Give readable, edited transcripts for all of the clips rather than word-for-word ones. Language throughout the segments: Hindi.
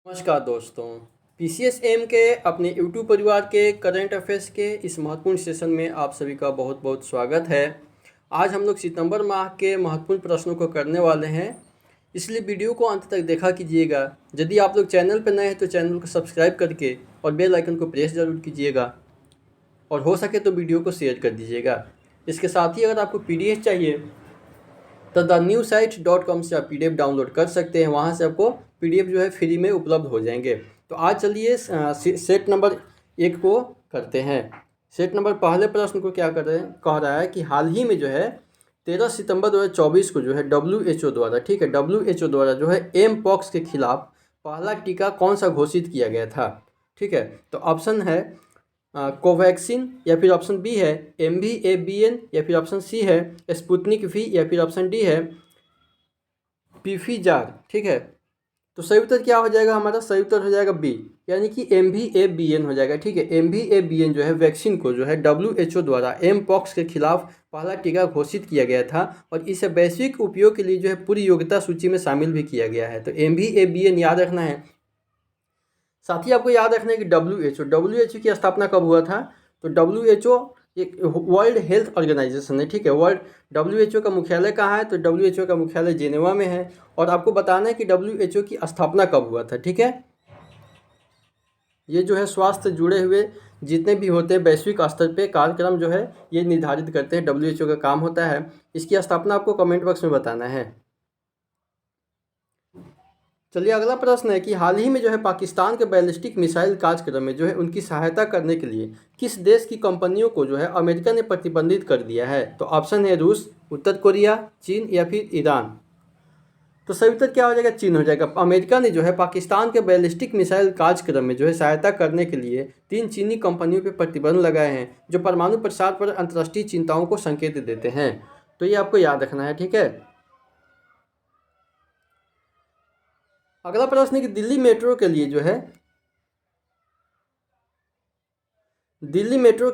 नमस्कार दोस्तों। PCSM के अपने यूट्यूब परिवार के करंट अफेयर्स के इस महत्वपूर्ण सेशन में आप सभी का बहुत बहुत स्वागत है। आज हम लोग सितंबर माह के महत्वपूर्ण प्रश्नों को करने वाले हैं, इसलिए वीडियो को अंत तक देखा कीजिएगा। यदि आप लोग चैनल पर नए हैं तो चैनल को सब्सक्राइब करके और बेल आइकन को प्रेस जरूर कीजिएगा और हो सके तो वीडियो को शेयर कर दीजिएगा। इसके साथ ही अगर आपको PDF चाहिए तो thenewsite.com से आप PDF डाउनलोड कर सकते हैं। वहाँ से आपको PDF जो है फ्री में उपलब्ध हो जाएंगे। तो आज चलिए सेट नंबर 1 को करते हैं। सेट नंबर पहले प्रश्न को क्या कह रहा है कि हाल ही में जो है 13 सितंबर 2024 को जो है WHO द्वारा WHO द्वारा जो है एम पॉक्स के खिलाफ पहला टीका कौन सा घोषित किया गया था। ठीक है, तो ऑप्शन है कोवैक्सिन, या फिर ऑप्शन बी है MVABN, या फिर ऑप्शन सी है स्पुतनिक वी, या फिर ऑप्शन डी है पीफीजार। ठीक है, तो सही उत्तर क्या हो जाएगा हमारा? सही उत्तर हो जाएगा बी, यानी कि MVABN हो जाएगा। ठीक है, MVABN जो है वैक्सीन को जो है WHO द्वारा एम पॉक्स के खिलाफ पहला टीका घोषित किया गया था और इसे वैश्विक उपयोग के लिए जो है पूरी योग्यता सूची में शामिल भी किया गया है। तो MVABN याद रखना है। साथ ही आपको याद रखना है कि WHO की स्थापना कब हुआ था? तो WHO एक वर्ल्ड हेल्थ ऑर्गेनाइजेशन है। ठीक है, WHO का मुख्यालय कहाँ है? तो WHO का मुख्यालय जेनेवा में है। और आपको बताना है कि WHO की स्थापना कब हुआ था। ठीक है, ये जो है स्वास्थ्य जुड़े हुए जितने भी होते हैं वैश्विक स्तर पे कार्यक्रम जो है ये निर्धारित करते हैं, WHO का काम होता है। इसकी स्थापना आपको कमेंट बॉक्स में बताना है। चलिए अगला प्रश्न है कि हाल ही में जो है पाकिस्तान के बैलिस्टिक मिसाइल कार्यक्रम में जो है उनकी सहायता करने के लिए किस देश की कंपनियों को जो है अमेरिका ने प्रतिबंधित कर दिया है? तो ऑप्शन है रूस, उत्तर कोरिया, चीन, या फिर ईरान। तो सही उत्तर क्या हो जाएगा? चीन हो जाएगा। अमेरिका ने जो है पाकिस्तान के बैलिस्टिक मिसाइल कार्यक्रम में जो है सहायता करने के लिए 3 चीनी कंपनियों पर प्रतिबंध लगाए हैं जो परमाणु प्रसार पर अंतर्राष्ट्रीय चिंताओं को संकेत देते हैं। तो ये आपको याद रखना है। ठीक है, अगला प्रश्न है कि दिल्ली मेट्रो के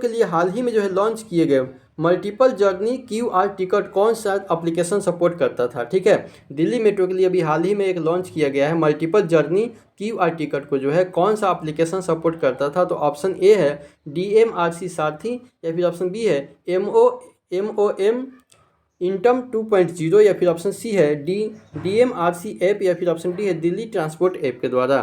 लिए हाल ही में जो है लॉन्च किए गए मल्टीपल जर्नी QR टिकट कौन सा एप्लीकेशन सपोर्ट करता था? ठीक है, दिल्ली मेट्रो के लिए अभी हाल ही में एक लॉन्च किया गया है मल्टीपल जर्नी QR टिकट को जो है कौन सा एप्लीकेशन सपोर्ट करता था? तो ऑप्शन ए है DMRC सारथी, या फिर ऑप्शन बी है MOM इंटम 2.0, या फिर ऑप्शन सी है DMRC ऐप, या फिर ऑप्शन डी है दिल्ली ट्रांसपोर्ट ऐप के द्वारा।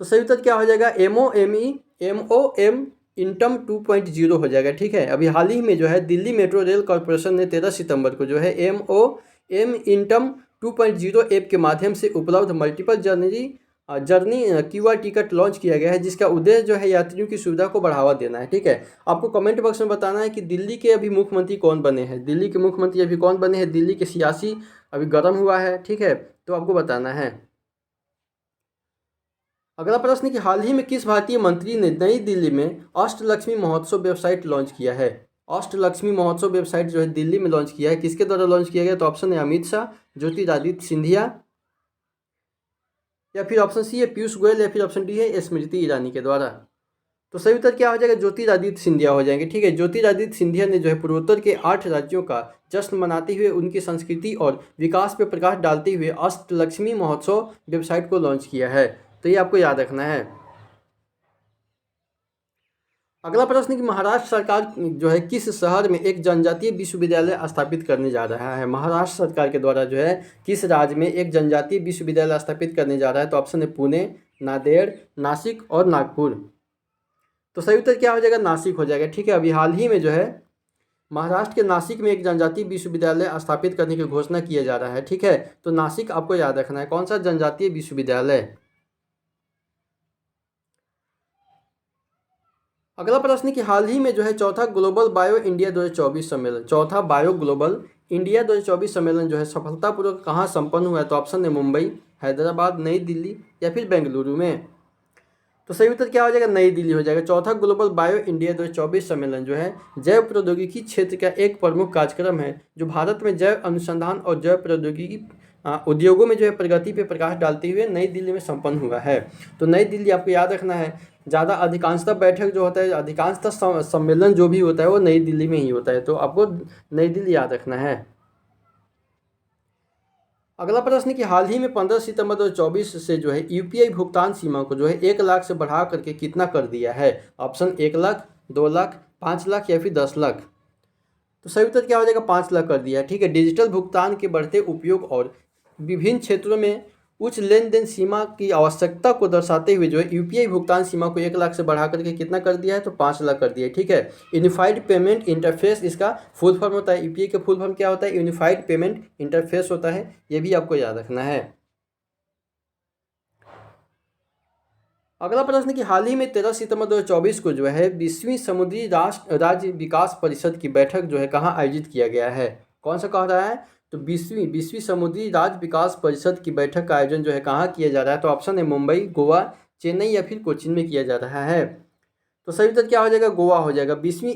तो सही उत्तर क्या हो जाएगा? MOM इंटम 2.0 हो जाएगा। ठीक है, अभी हाल ही में जो है दिल्ली मेट्रो रेल कॉरपोरेशन ने 13 सितंबर को जो है MOM इंटम 2.0 ऐप के माध्यम से उपलब्ध multiple journey QR ticket launch किया गया है, जिसका उद्देश्य जो है यात्रियों की सुविधा को बढ़ावा देना है। ठीक है, आपको कमेंट बॉक्स में बताना है कि दिल्ली के अभी मुख्यमंत्री कौन बने हैं। दिल्ली के मुख्यमंत्री अभी कौन बने हैं? दिल्ली के सियासी अभी गर्म हुआ है। ठीक है, तो आपको बताना है। अगला प्रश्न कि हाल ही में किस भारतीय मंत्री ने नई दिल्ली में अष्टलक्ष्मी महोत्सव वेबसाइट लॉन्च किया है? अष्टलक्ष्मी महोत्सव वेबसाइट जो है दिल्ली में लॉन्च किया है, किसके द्वारा लॉन्च किया गया? तो ऑप्शन है अमित शाह, ज्योतिरादित्य सिंधिया, या फिर ऑप्शन सी है पीयूष गोयल, या फिर ऑप्शन डी है स्मृति ईरानी के द्वारा। तो सही उत्तर क्या हो जाएगा? ज्योतिरादित्य सिंधिया हो जाएंगे। ठीक है, ज्योतिरादित्य सिंधिया ने जो है पूर्वोत्तर के 8 राज्यों का जश्न मनाते हुए उनकी संस्कृति और विकास पर प्रकाश डालते हुए अष्टलक्ष्मी महोत्सव वेबसाइट को लॉन्च किया है। तो ये आपको याद रखना है। अगला प्रश्न कि महाराष्ट्र सरकार जो है किस शहर में एक जनजातीय विश्वविद्यालय स्थापित करने जा रहा है? महाराष्ट्र सरकार के द्वारा जो है किस राज्य में एक जनजातीय विश्वविद्यालय स्थापित करने जा रहा है? तो ऑप्शन है पुणे, नांदेड़, नासिक और नागपुर। तो सही उत्तर क्या हो जाएगा? नासिक हो जाएगा। ठीक है, अभी हाल ही में जो है महाराष्ट्र के नासिक में एक जनजातीय विश्वविद्यालय स्थापित करने की घोषणा किया जा रहा है। ठीक है, तो नासिक आपको याद रखना है। कौन सा जनजातीय विश्वविद्यालय? अगला प्रश्न कि हाल ही में जो है चौथा ग्लोबल बायो इंडिया 2024 सम्मेलन, चौथा बायो ग्लोबल इंडिया 2024 सम्मेलन जो है सफलतापूर्वक कहाँ संपन्न हुआ है? तो ऑप्शन है मुंबई, हैदराबाद, नई दिल्ली, या फिर बेंगलुरु में। तो सही उत्तर क्या हो जाएगा? नई दिल्ली हो जाएगा। चौथा ग्लोबल बायो इंडिया 2024 सम्मेलन जो है जैव प्रौद्योगिकी क्षेत्र का एक प्रमुख कार्यक्रम है जो भारत में जैव अनुसंधान और जैव प्रौद्योगिकी उद्योगों में जो है प्रगति पे प्रकाश डालते हुए नई दिल्ली में संपन्न हुआ है। तो नई दिल्ली आपको याद रखना है। ज़्यादा अधिकांशतः बैठक जो होता है, अधिकांशतः सम्मेलन जो भी होता है वो नई दिल्ली में ही होता है। तो आपको नई दिल्ली याद रखना है। अगला प्रश्न कि हाल ही में 15 सितंबर 2024 से जो है यूपीआई भुगतान सीमा को जो है 1 लाख से बढ़ा करके कितना कर दिया है? ऑप्शन 1 लाख, 2 लाख, 5 लाख या फिर 10 लाख। तो सही उत्तर क्या हो जाएगा? 5 लाख कर दिया है। ठीक है, डिजिटल भुगतान के बढ़ते उपयोग और विभिन्न क्षेत्रों में उच्च लेन देन सीमा की आवश्यकता को दर्शाते हुए जो है यूपीआई भुगतान सीमा को 1 लाख से बढ़ा करके कितना कर दिया है? तो 5 लाख कर दिया है। ठीक है, यूनिफाइड पेमेंट इंटरफेस इसका फुल फॉर्म होता है। यूपीआई का फुल फॉर्म क्या होता है? यूनिफाइड पेमेंट इंटरफेस होता है, ये भी आपको याद रखना है। अगला प्रश्न कि हाल ही में 13 सितंबर 2024 को जो है 20वीं समुद्री राष्ट्र राज्य विकास परिषद की बैठक जो है कहाँ आयोजित किया गया है? कौन सा कह रहा है? तो 20वीं समुद्री राज्य विकास परिषद की बैठक का आयोजन जो है कहाँ किया जा रहा है? तो ऑप्शन है मुंबई, गोवा, चेन्नई या फिर कोचीन में किया जा रहा है। तो सही उत्तर क्या हो जाएगा? गोवा हो जाएगा। 20वीं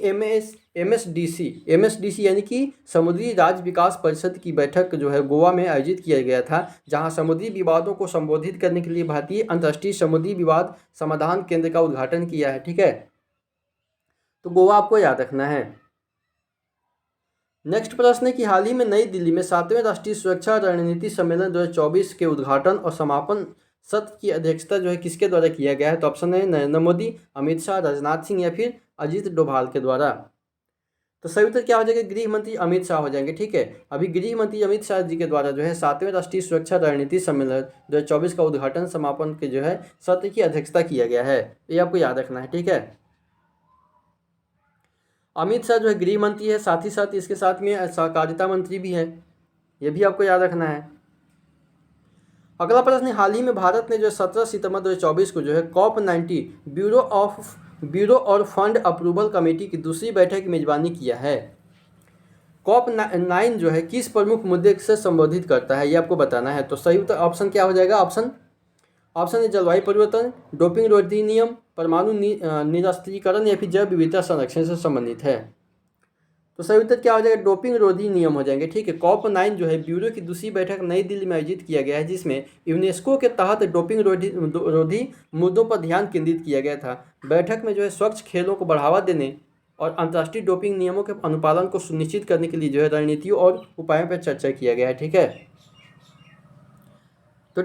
एमएसडीसी यानी कि समुद्री राज्य विकास परिषद की बैठक जो है गोवा में आयोजित किया गया था, जहां समुद्री विवादों को संबोधित करने के लिए भारतीय अंतर्राष्ट्रीय समुद्री विवाद समाधान केंद्र का उद्घाटन किया है। ठीक है, तो गोवा आपको याद रखना है। नेक्स्ट प्रश्न है कि हाल ही में नई दिल्ली में 7वें राष्ट्रीय सुरक्षा रणनीति सम्मेलन 2024 के उद्घाटन और समापन सत्र की अध्यक्षता जो है किसके द्वारा किया गया है? तो ऑप्शन है नरेंद्र मोदी, अमित शाह, राजनाथ सिंह या फिर अजीत डोभाल के द्वारा। तो सही उत्तर क्या हो जाएगा? गृह मंत्री अमित शाह हो जाएंगे। ठीक है, अभी गृह मंत्री अमित शाह जी के द्वारा जो है 7वें राष्ट्रीय सुरक्षा रणनीति सम्मेलन 2024 का उद्घाटन समापन के जो है सत्र की अध्यक्षता किया गया है, ये आपको याद रखना है। ठीक है, अमित शाह जो है गृह मंत्री है, साथ ही साथ इसके साथ में सहकारिता मंत्री भी है, ये भी आपको याद रखना है। अगला प्रश्न, हाल ही में भारत ने जो 17 सितंबर 2024 को जो है COP90 ब्यूरो और फंड अप्रूवल कमेटी की दूसरी बैठक की मेजबानी किया है। COP9 जो है किस प्रमुख मुद्दे से संबोधित करता है, ये आपको बताना है। तो सही उत्तर ऑप्शन क्या हो जाएगा? ऑप्शन है जलवायु परिवर्तन, डोपिंग रोधी नियम, परमाणु निरस्त्रीकरण या फिर जैव विविधता संरक्षण से संबंधित है। तो सही उत्तर क्या हो जाएगा? डोपिंग रोधी नियम हो जाएंगे। ठीक है, COP9 जो है ब्यूरो की दूसरी बैठक नई दिल्ली में आयोजित किया गया है, जिसमें यूनेस्को के तहत डोपिंग रोधी मुद्दों पर ध्यान केंद्रित किया गया था। बैठक में जो है स्वच्छ खेलों को बढ़ावा देने और अंतर्राष्ट्रीय डोपिंग नियमों के अनुपालन को सुनिश्चित करने के लिए जो है रणनीतियों और उपायों पर चर्चा किया गया है। ठीक है, तो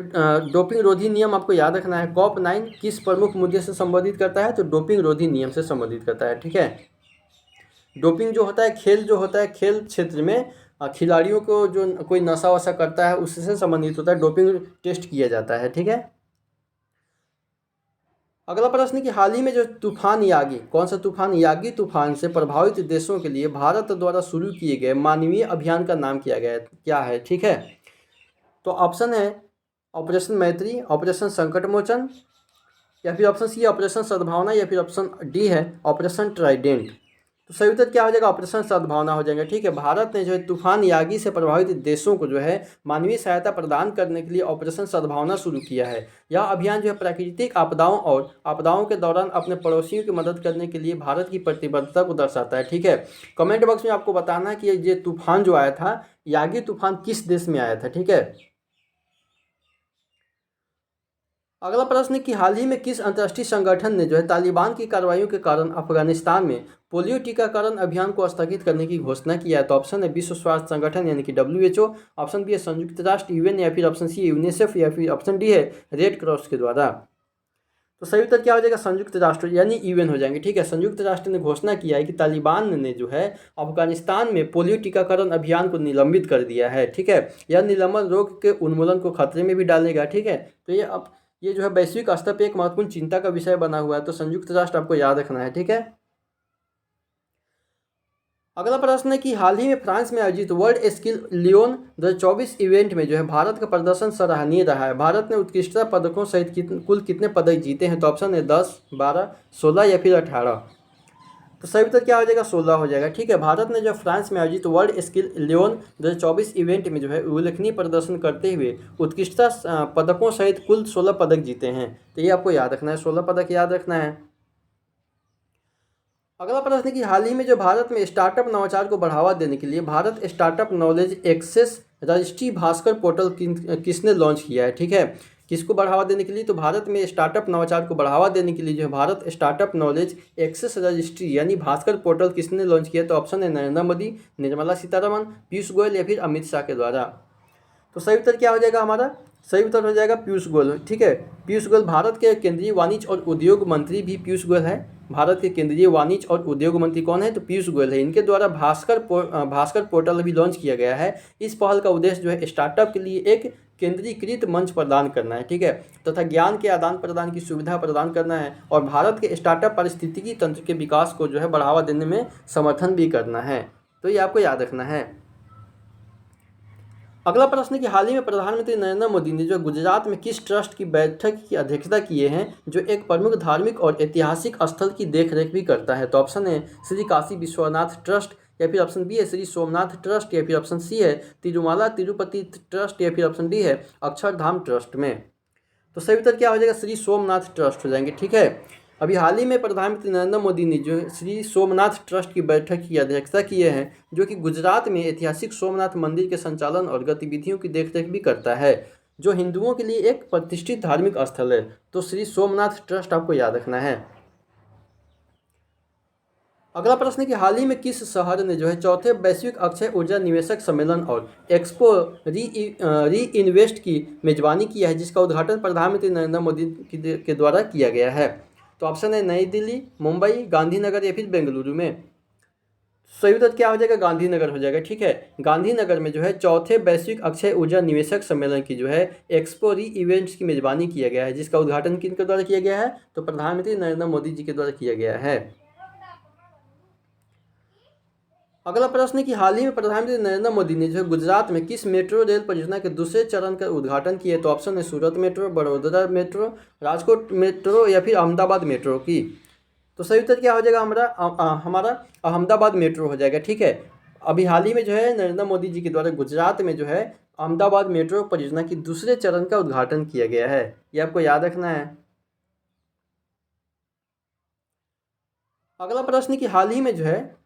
डोपिंग रोधी नियम आपको याद रखना है। COP9 किस प्रमुख मुद्दे से संबोधित करता है? तो डोपिंग रोधी नियम से संबोधित करता है। ठीक है, डोपिंग जो होता है, खेल जो होता है, खेल क्षेत्र में खिलाड़ियों को जो कोई नशा वशा करता है उससे संबंधित होता है, डोपिंग टेस्ट किया जाता है। ठीक है, अगला प्रश्न कि हाल ही में जो तूफान यागी, कौन सा तूफान? यागी तूफान से प्रभावित देशों के लिए भारत द्वारा शुरू किए गए मानवीय अभियान का नाम क्या है? ठीक है, तो ऑप्शन है ऑपरेशन मैत्री, ऑपरेशन संकट मोचन या फिर ऑप्शन सी ऑपरेशन सद्भावना या फिर ऑप्शन डी है ऑपरेशन ट्राइडेंट। तो सही उत्तर क्या हो जाएगा? ऑपरेशन सद्भावना हो जाएगा। ठीक है, भारत ने जो है तूफान यागी से प्रभावित देशों को जो है मानवीय सहायता प्रदान करने के लिए ऑपरेशन सद्भावना शुरू किया है। यह अभियान जो है प्राकृतिक आपदाओं और आपदाओं के दौरान अपने पड़ोसियों की मदद करने के लिए भारत की प्रतिबद्धता को दर्शाता है। ठीक है, कमेंट बॉक्स में आपको बताना है कि ये तूफान जो आया था, यागी तूफान किस देश में आया था। ठीक है, अगला प्रश्न कि हाल ही में किस अंतर्राष्ट्रीय संगठन ने जो है तालिबान की कार्रवाइयों के कारण अफगानिस्तान में पोलियो टीकाकरण अभियान को स्थगित करने की घोषणा किया है? तो ऑप्शन है विश्व स्वास्थ्य संगठन यानी कि WHO, ऑप्शन बी है संयुक्त राष्ट्र UN या फिर ऑप्शन सी है यूनिसेफ या फिर ऑप्शन डी है रेड क्रॉस के द्वारा। तो सही उत्तर क्या हो जाएगा? संयुक्त राष्ट्र यानी UN हो जाएंगे। ठीक है, संयुक्त राष्ट्र ने घोषणा किया है कि तालिबान ने जो है अफगानिस्तान में पोलियो टीकाकरण अभियान को निलंबित कर दिया है। ठीक है, यह निलंबन रोग के उन्मूलन को खतरे में भी डालेगा। ठीक है, तो ये जो है वैश्विक स्तर पर एक महत्वपूर्ण चिंता का विषय बना हुआ है, तो संयुक्त राष्ट्र आपको याद रखना है। ठीक है, अगला प्रश्न है कि हाल ही में फ्रांस में आयोजित वर्ल्ड स्किल लियोन 2024 इवेंट में जो है भारत का प्रदर्शन सराहनीय रहा है। भारत ने उत्कृष्टता पदकों सहित कुल कितने पदक जीते हैं? तो ऑप्शन है 10, 12, 16 या फिर 18। तो सही उत्तर क्या हो जाएगा? 16 हो जाएगा। ठीक है, भारत ने जो फ्रांस में आयोजित वर्ल्ड स्किल लियोन 2024 इवेंट में जो है उल्लेखनीय प्रदर्शन करते हुए उत्कृष्टता पदकों सहित कुल 16 पदक जीते हैं। तो ये आपको याद रखना है, 16 पदक याद रखना है। अगला प्रश्न है कि हाल ही में जो भारत में स्टार्टअप नवाचार को बढ़ावा देने के लिए Bharat startup knowledge access registry Bhaskar portal किसने लॉन्च किया है? ठीक है, किसको बढ़ावा देने के लिए? तो भारत में स्टार्टअप नवाचार को बढ़ावा देने के लिए जो है Bharat startup knowledge access registry यानी भास्कर पोर्टल किसने लॉन्च किया? तो ऑप्शन है नरेंद्र मोदी, निर्मला सीतारमण, पीयूष गोयल या फिर अमित शाह के द्वारा। तो सही उत्तर क्या हो जाएगा हमारा? सही उत्तर हो जाएगा पीयूष गोयल। ठीक है, पीयूष गोयल भारत के केंद्रीय वाणिज्य और उद्योग मंत्री भी पीयूष गोयल है। भारत के केंद्रीय वाणिज्य और उद्योग मंत्री कौन है? तो पीयूष गोयल है। इनके द्वारा भास्कर पोर्टल भी लॉन्च किया गया है। इस पहल का उद्देश्य जो है स्टार्टअप के लिए एक केंद्रीकृत मंच प्रदान करना है, ठीक है, तथा ज्ञान के आदान प्रदान की सुविधा प्रदान करना है और भारत के स्टार्टअप पारिस्थितिकी तंत्र के विकास को जो है बढ़ावा देने में समर्थन भी करना है। तो ये आपको याद रखना है। अगला प्रश्न कि हाल ही में प्रधानमंत्री नरेंद्र मोदी ने जो गुजरात में किस ट्रस्ट की बैठक की अध्यक्षता किए हैं जो एक प्रमुख धार्मिक और ऐतिहासिक स्थल की देखरेख भी करता है? तो ऑप्शन है श्री काशी विश्वनाथ ट्रस्ट, या फिर ऑप्शन बी है श्री सोमनाथ ट्रस्ट, या फिर ऑप्शन सी है तिरुमाला तिरुपति ट्रस्ट, या फिर ऑप्शन डी है अक्षरधाम ट्रस्ट में। तो सही उत्तर क्या हो जाएगा? श्री सोमनाथ ट्रस्ट हो जाएंगे। ठीक है, अभी हाल ही में प्रधानमंत्री नरेंद्र मोदी ने जो श्री सोमनाथ ट्रस्ट की बैठक की अध्यक्षता किए हैं जो कि गुजरात में ऐतिहासिक सोमनाथ मंदिर के संचालन और गतिविधियों की देखरेख भी करता है, जो हिंदुओं के लिए एक प्रतिष्ठित धार्मिक स्थल है। तो श्री सोमनाथ ट्रस्ट आपको याद रखना है। अगला प्रश्न है कि हाल ही में किस शहर ने जो है चौथे वैश्विक अक्षय ऊर्जा निवेशक सम्मेलन और एक्सपो री इन्वेस्ट की मेजबानी किया है, जिसका उद्घाटन प्रधानमंत्री नरेंद्र मोदी के द्वारा किया गया है? तो ऑप्शन है नई दिल्ली, मुंबई, गांधीनगर, या फिर बेंगलुरु में। सही उत्तर क्या हो जाएगा? गांधीनगर हो जाएगा। ठीक है, गांधीनगर में जो है चौथे वैश्विक अक्षय ऊर्जा निवेशक सम्मेलन की जो है एक्सपो री इवेंट्स की मेजबानी किया गया है, जिसका उद्घाटन किनके द्वारा किया गया है? तो प्रधानमंत्री नरेंद्र मोदी जी के द्वारा किया गया है। अगला प्रश्न है कि हाल ही में प्रधानमंत्री नरेंद्र मोदी ने जो है गुजरात में किस मेट्रो रेल परियोजना के दूसरे चरण का उद्घाटन किया? तो ऑप्शन है Surat metro, Baroda metro, Rajkot metro, या फिर अहमदाबाद मेट्रो की। तो सही उत्तर क्या हो जाएगा? हमारा अहमदाबाद मेट्रो हो जाएगा। ठीक है, अभी हाल ही में जो है नरेंद्र मोदी जी के द्वारा गुजरात में जो है अहमदाबाद मेट्रो परियोजना की दूसरे चरण का उद्घाटन किया गया है, ये आपको याद रखना है। अगला प्रश्न कि हाल ही में जो है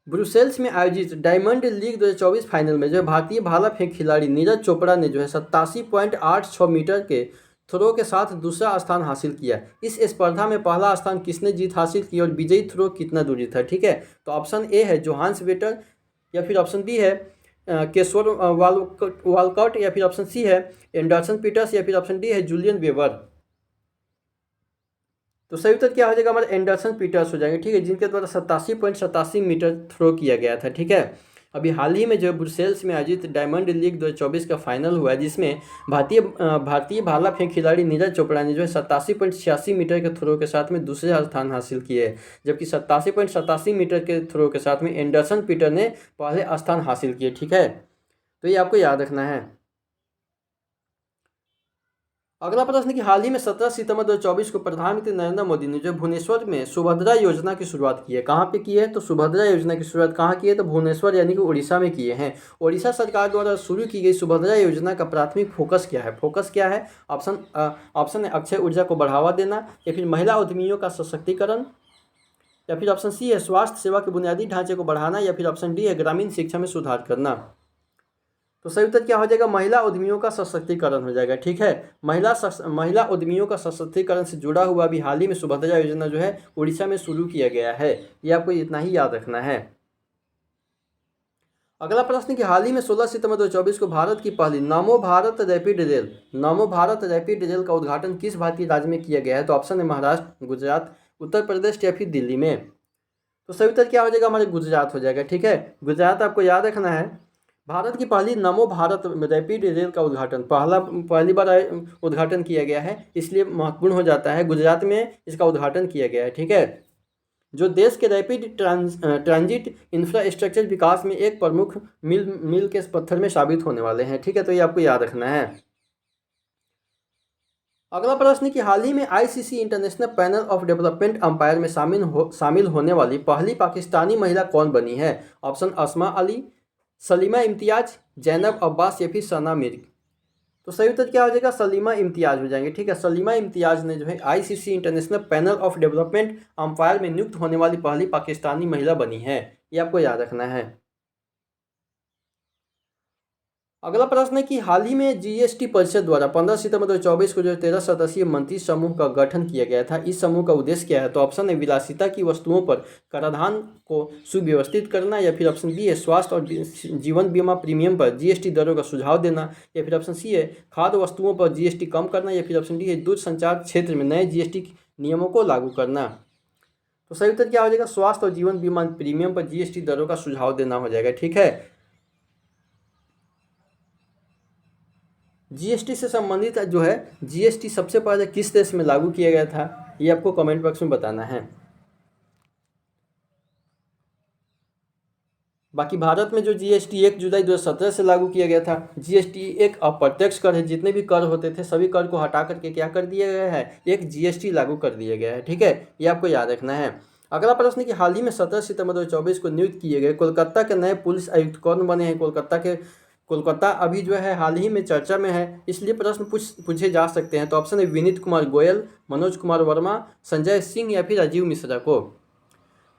ब्रुसेल्स में आयोजित डायमंड लीग 2024 फाइनल में जो है भारतीय भाला फेंक खिलाड़ी नीरज चोपड़ा ने जो है 87.86 मीटर के थ्रो के साथ दूसरा स्थान हासिल किया। इस स्पर्धा में पहला स्थान किसने जीत हासिल की और विजयी थ्रो कितना दूरी था? ठीक है, तो ऑप्शन ए है जोहान्स वेटर, या फिर ऑप्शन बी है केशवर वालकॉट, या फिर ऑप्शन सी है एंडरसन पीटर्स, या फिर ऑप्शन डी है जूलियन वेबर। तो सही उत्तर क्या हो जाएगा? हमारे एंडरसन पीटर्स हो जाएंगे। ठीक है, जिनके द्वारा 87.87 मीटर थ्रो किया गया था। ठीक है, अभी हाल ही में जो ब्रुसेल्स में आयोजित डायमंड लीग 2024 का फाइनल हुआ है, जिसमें भारतीय भाला फेंक खिलाड़ी नीरज चोपड़ा ने जो है 87.86 मीटर के थ्रो के साथ में दूसरे स्थान हासिल किए, जबकि 87.87 मीटर के थ्रो के साथ में एंडरसन पीटर ने पहले स्थान हासिल किए। ठीक है, तो ये आपको याद रखना है। अगला प्रश्न कि हाल ही में 17 सितंबर 2024 को प्रधानमंत्री नरेंद्र मोदी ने जो भुवनेश्वर में सुभद्रा योजना की शुरुआत की है, कहाँ पे की है? तो सुभद्रा योजना की शुरुआत कहाँ की है? तो भुवनेश्वर यानी कि उड़ीसा में किए हैं। उड़ीसा सरकार द्वारा शुरू की गई सुभद्रा योजना का प्राथमिक फोकस क्या है? फोकस क्या है? ऑप्शन है अक्षय ऊर्जा को बढ़ावा देना, या फिर महिला उद्यमियों का सशक्तिकरण, या फिर ऑप्शन सी है स्वास्थ्य सेवा के बुनियादी ढांचे को बढ़ाना, या फिर ऑप्शन डी है ग्रामीण शिक्षा में सुधार करना। तो सही उत्तर क्या हो जाएगा? महिला उद्यमियों का सशक्तिकरण हो जाएगा। ठीक है, महिला उद्यमियों का सशक्तिकरण से जुड़ा हुआ अभी हाल ही में सुभद्रा योजना जो है उड़ीसा में शुरू किया गया है, ये आपको इतना ही याद रखना है। अगला प्रश्न कि हाल ही में 16 सितंबर 2024 को भारत की पहली नमो भारत रैपिड रेल का उद्घाटन किस भारतीय राज्य में किया गया है? तो ऑप्शन है महाराष्ट्र, गुजरात, उत्तर प्रदेश, या फिर दिल्ली में। तो सही उत्तर क्या हो जाएगा? हमारे गुजरात हो जाएगा। ठीक है, गुजरात आपको याद रखना है। भारत की पहली नमो भारत रैपिड रेल का उद्घाटन पहली बार उद्घाटन किया गया है, इसलिए महत्वपूर्ण हो जाता है। गुजरात में इसका उद्घाटन किया गया है। ठीक है, जो देश के रैपिड ट्रांजिट इंफ्रास्ट्रक्चर विकास में एक प्रमुख मील के पत्थर में साबित होने वाले हैं। ठीक है, तो ये आपको याद रखना है। अगला प्रश्न कि हाल ही में ICC international panel of development umpire में शामिल होने वाली पहली पाकिस्तानी महिला कौन बनी है? ऑप्शन अस्मा अली, सलीमा इम्तियाज, जैनब अब्बास, या फिर सना मिर्ग। तो सही उत्तर क्या हो जाएगा? सलीमा इम्तियाज हो जाएंगे। ठीक है, सलीमा इम्तियाज ने जो है ICC international panel of development umpire में नियुक्त होने वाली पहली पाकिस्तानी महिला बनी है, ये आपको याद रखना है। अगला प्रश्न है कि हाल ही में जीएसटी परिषद द्वारा 15 सितंबर 2024 को जो 13 सदस्यीय मंत्री समूह का गठन किया गया था, इस समूह का उद्देश्य क्या है? तो ऑप्शन है विलासिता की वस्तुओं पर कराधान को सुव्यवस्थित करना, या फिर ऑप्शन बी है स्वास्थ्य और जीवन बीमा प्रीमियम पर जीएसटी दरों का सुझाव देना, या फिर ऑप्शन सी है खाद्य वस्तुओं पर जीएसटी कम करना, या फिर ऑप्शन डी है दूर संचार क्षेत्र में नए जीएसटी नियमों को लागू करना। तो सही उत्तर क्या हो जाएगा? स्वास्थ्य और जीवन बीमा प्रीमियम पर जीएसटी दरों का सुझाव देना हो जाएगा। ठीक है, जीएसटी से संबंधित जो है जीएसटी सबसे पहले किस देश में लागू किया गया था, ये आपको कमेंट बॉक्स में बताना है। बाकी भारत में जो जीएसटी 1 जुलाई 2017 से लागू किया गया था। जीएसटी एक अप्रत्यक्ष कर है, जितने भी कर होते थे सभी कर को हटा करके क्या कर दिया गया है, एक जीएसटी लागू कर दिया गया है। ठीक है, ये आपको याद रखना है। अगला प्रश्न है कि हाल ही में 17 सितंबर 2024 को नियुक्त किए गए कोलकाता के नए पुलिस आयुक्त कौन बने हैं? कोलकाता अभी जो है हाल ही में चर्चा में है, इसलिए प्रश्न पूछे जा सकते हैं। तो ऑप्शन है विनीत कुमार गोयल, मनोज कुमार वर्मा, संजय सिंह, या फिर राजीव मिश्रा को।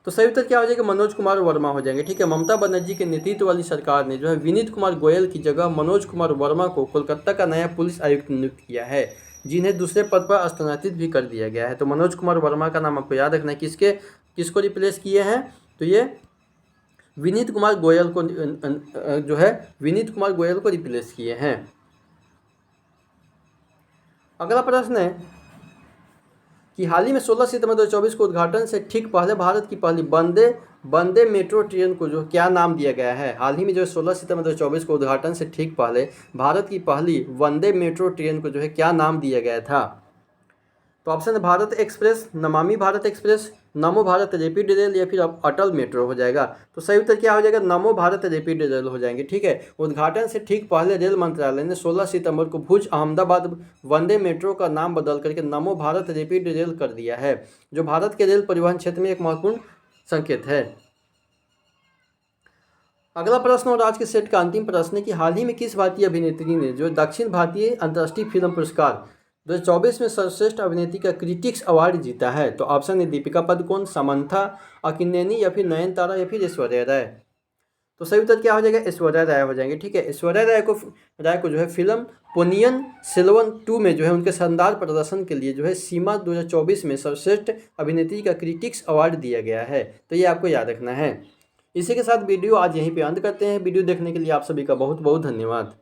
तो सही उत्तर क्या हो जाएगा? मनोज कुमार वर्मा हो जाएंगे। ठीक है, ममता बनर्जी के नेतृत्व वाली सरकार ने जो है विनीत कुमार गोयल की जगह मनोज कुमार वर्मा को कोलकाता का नया पुलिस आयुक्त नियुक्त किया है, जिन्हें दूसरे पद पर स्थानांतरित भी कर दिया गया है। तो मनोज कुमार वर्मा का नाम आपको याद रखना है। किसको रिप्लेस किए हैं? तो ये विनीत कुमार गोयल को जो है विनीत कुमार गोयल को रिप्लेस किए हैं। अगला प्रश्न है कि हाल ही में 16 सितंबर 2024 को उद्घाटन से ठीक पहले भारत की पहली वंदे मेट्रो ट्रेन को जो क्या नाम दिया गया है? हाल ही में जो 16 सितंबर 2024 को उद्घाटन से ठीक पहले भारत की पहली वंदे मेट्रो ट्रेन को जो है क्या नाम दिया गया था? तो ऑप्शन है भारत एक्सप्रेस, नमामि भारत एक्सप्रेस, नमो भारत रैपिड रेल, या फिर अटल मेट्रो हो जाएगा। तो सही उत्तर क्या हो जाएगा? नमो भारत रैपिड रेल हो जाएंगे। ठीक है, उद्घाटन से ठीक पहले रेल मंत्रालय ने 16 सितंबर को भुज अहमदाबाद वंदे मेट्रो का नाम बदल करके नमो भारत रैपिड रेल कर दिया है, जो भारत के रेल परिवहन क्षेत्र में एक महत्वपूर्ण संकेत है। अगला प्रश्न और आज के सेट का अंतिम प्रश्न है कि हाल ही में किस भारतीय अभिनेत्री ने जो दक्षिण भारतीय अंतर्राष्ट्रीय फिल्म पुरस्कार 2024 में सर्वश्रेष्ठ अभिनेत्री का क्रिटिक्स अवार्ड जीता है? तो ऑप्शन है दीपिका पादुकोण, समंथा अकिनेनी, या फिर नयनतारा, या फिर ऐश्वर्या राय। तो सही उत्तर क्या हो जाएगा? ऐश्वर्या राय हो जाएंगे। ठीक है, ऐश्वर्या राय को जो है फिल्म पोनियन सेल्वन 2 में जो है उनके शानदार प्रदर्शन के लिए जो है सीमा 2024 में सर्वश्रेष्ठ अभिनेत्री का क्रिटिक्स अवार्ड दिया गया है। तो ये आपको याद रखना है। इसी के साथ वीडियो आज यहीं पे अंत करते हैं। वीडियो देखने के लिए आप सभी का बहुत बहुत धन्यवाद।